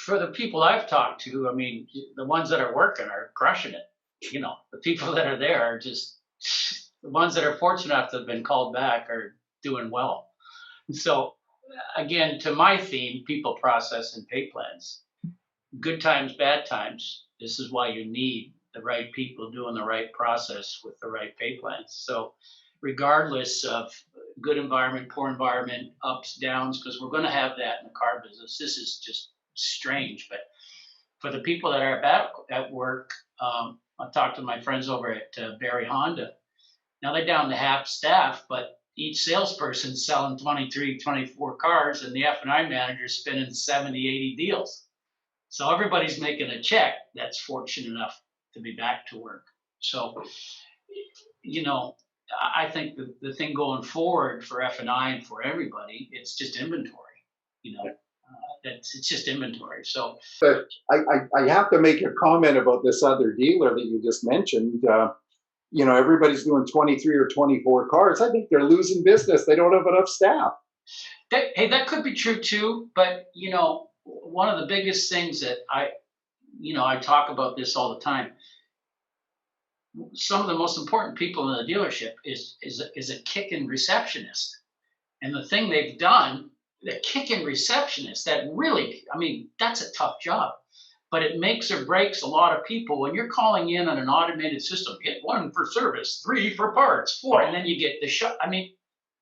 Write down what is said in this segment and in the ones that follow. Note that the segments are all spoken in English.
for the people I've talked to, I mean, the ones that are working are crushing it. You know, the people that are there are just the ones that are fortunate enough to have been called back are doing well. So again, to my theme, people, process, and pay plans. Good times, bad times. This is why you need the right people doing the right process with the right pay plans. So regardless of good environment, poor environment, ups, downs, because we're going to have that in the car business. This is just strange, but for the people that are at work, I talked to my friends over at Barry Honda. Now they're down to half staff, but each salesperson's selling 23, 24 cars, and the F&I manager's spinning 70, 80 deals. So everybody's making a check that's fortunate enough to be back to work. So, you know, I think the thing going forward for F&I and for everybody, it's just inventory. You know, it's just inventory. So, but I have to make a comment about this other dealer that you just mentioned. You know, everybody's doing 23 or 24 cars. I think they're losing business. They don't have enough staff. Hey, that could be true too. But, you know, one of the biggest things that I talk about this all the time. Some of the most important people in the dealership is a kick-in receptionist. And the thing they've done, the kick-in receptionist, that really, I mean, that's a tough job. But it makes or breaks a lot of people when you're calling in on an automated system. Hit 1 for service, 3 for parts, 4, and then you get the shut. I mean,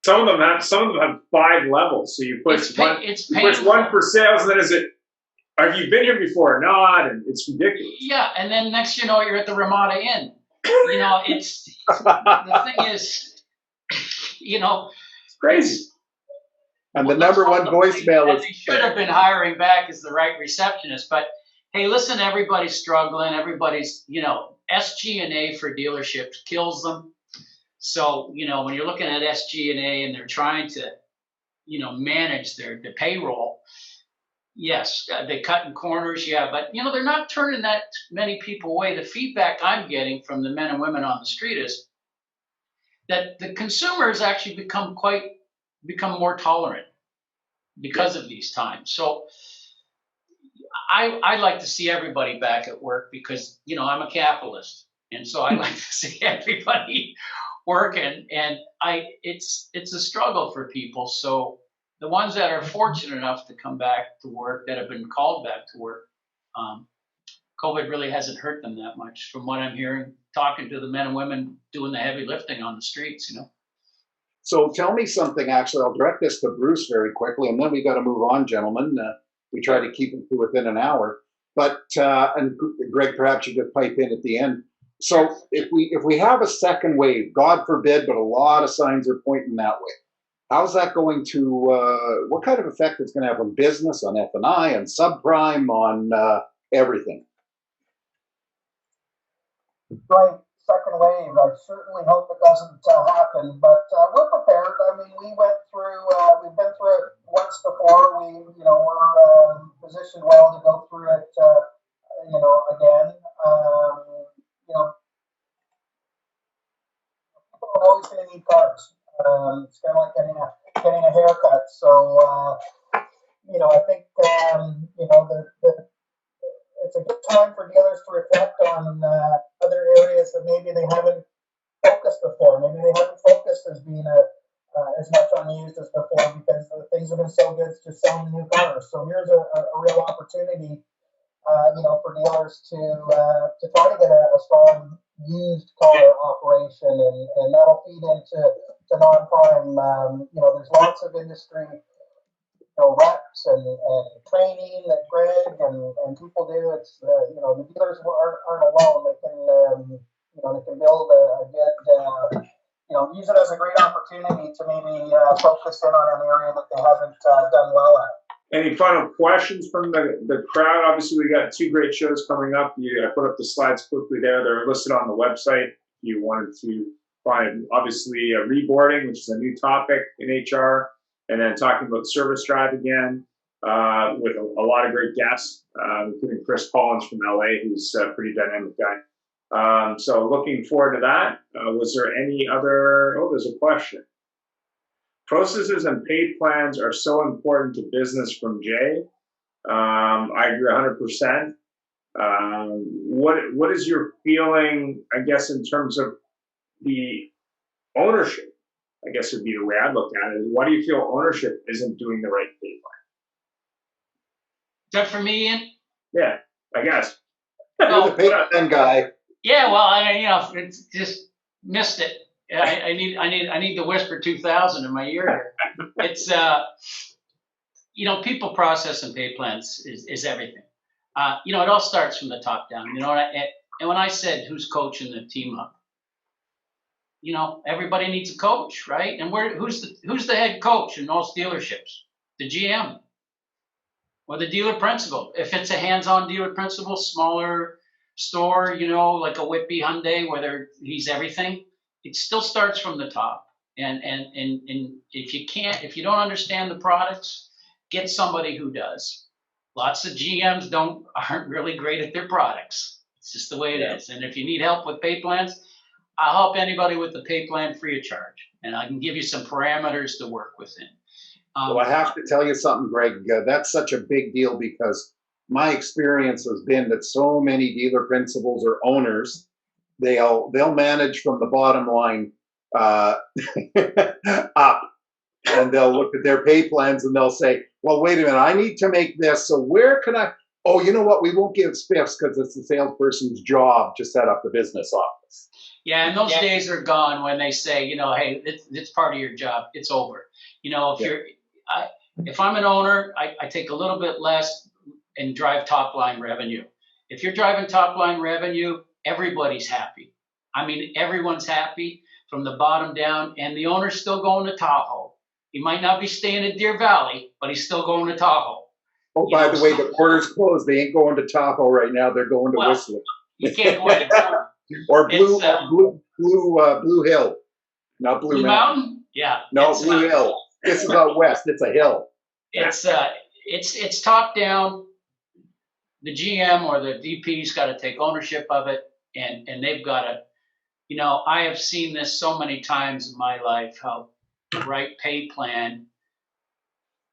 some of them have 5 levels. So you push one for sales, and then have you been here before or not? And it's ridiculous. Yeah, and then next you know you're at the Ramada Inn. You know, it's the thing is, you know, it's crazy. And the number one voicemail is they should have been hiring back as the right receptionist, but. Hey, listen, everybody's struggling. Everybody's, you know, SG&A for dealerships kills them. So, you know, when you're looking at SG&A and they're trying to, you know, manage the payroll, yes, they're cutting corners, yeah, but, you know, they're not turning that many people away. The feedback I'm getting from the men and women on the street is that the consumers actually become more tolerant because of these times. So, I like to see everybody back at work because, you know, I'm a capitalist. And so I like to see everybody working. And it's a struggle for people. So the ones that are fortunate enough to come back to work, that have been called back to work, COVID really hasn't hurt them that much from what I'm hearing, talking to the men and women doing the heavy lifting on the streets, you know. So tell me something, actually. I'll direct this to Bruce very quickly, and then we got to move on, gentlemen. We try to keep it to within an hour, but and Greg, perhaps you could pipe in at the end. So if we have a second wave, God forbid, but a lot of signs are pointing that way. How's that going to? What kind of effect it's going to have on business, on F&I, on subprime, on everything? Right, second wave. I certainly hope it doesn't happen, but we're prepared. I mean, we've been through it once before. We're positioned well to go through it, again. People are always going to need cars. It's kind of like getting a haircut. So, I think, it's a good time for dealers to reflect on other areas that maybe they haven't focused before. Maybe they haven't focused as being as much unused as before because things have been so good just selling new cars. So here's a real opportunity, for dealers to try to get a strong used car operation, and that'll feed into non-prime. There's lots of industry reps and training that Greg and people do. It's the dealers aren't alone. They can build a good use it as a great opportunity to maybe focus in on an area that they haven't done well at. Any final questions from the crowd? Obviously, we got 2 great shows coming up. I put up the slides quickly there. They're listed on the website. If you wanted to find, obviously, reboarding, which is a new topic in HR, and then talking about service drive again with a lot of great guests, including Chris Collins from LA, who's a pretty dynamic guy. So looking forward to that. Was there any other? Oh, there's a question. Processes and paid plans are so important to business from Jay. I agree 100%. What is your feeling, I guess, in terms of the ownership? I guess would be the way I'd look at it. Why do you feel ownership isn't doing the right pay Is that for me, Ian? plan? Yeah, I guess. You're the pay guy. Yeah, well, it's just missed it. I need the whisper 2000 in my ear here. It's people process and pay plans is everything. It all starts from the top down. And when I said who's coaching the team up, everybody needs a coach, right? And who's the head coach in most dealerships? The GM or the dealer principal. If it's a hands-on dealer principal, smaller store, like a Whitby Hyundai, where he's everything, it still starts from the top. And if you don't understand the products, get somebody who does. Lots of GMs aren't really great at their products. It's just the way it is. And if you need help with pay plans, I'll help anybody with the pay plan free of charge, and I can give you some parameters to work within. Well, I have to tell you something, Greg. That's such a big deal because my experience has been that so many dealer principals or owners, they'll manage from the bottom line up, and they'll look at their pay plans and they'll say, "Well, wait a minute, I need to make this. So where can I? Oh, you know what? We won't give spiffs because it's the salesperson's job to set up the business office." Yeah, and those days are gone when they say, hey, it's part of your job. It's over. If I'm an owner, I take a little bit less and drive top line revenue. If you're driving top line revenue, everybody's happy. I mean, everyone's happy from the bottom down, and the owner's still going to Tahoe. He might not be staying at Deer Valley, but he's still going to Tahoe. Oh, by the way, the border's closed. They ain't going to Tahoe right now. They're going to Whistler. You can't go anymore. Or Blue Hill, not Blue Mountain. Yeah. No, Blue Hill. This is out west. It's a hill. It's top down. The GM or the DP's got to take ownership of it, and they've got to. I have seen this so many times in my life how the right pay plan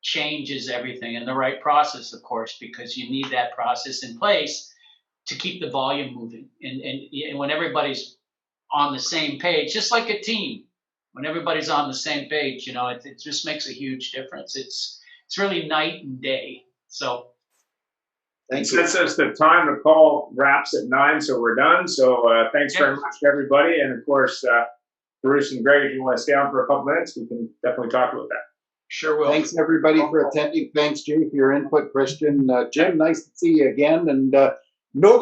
changes everything, and the right process, of course, because you need that process in place to keep the volume moving. And when everybody's on the same page, just like a team, when everybody's on the same page, it just makes a huge difference. It's really night and day. So Thank you. Since the time the call wraps at 9, so we're done. So thanks very much to everybody. And of course, Bruce and Greg, if you want to stay on for a couple minutes, we can definitely talk about that. Sure will. Thanks everybody for attending. Thanks, Jay, for your input. Christian, Jim, nice to see you again. And no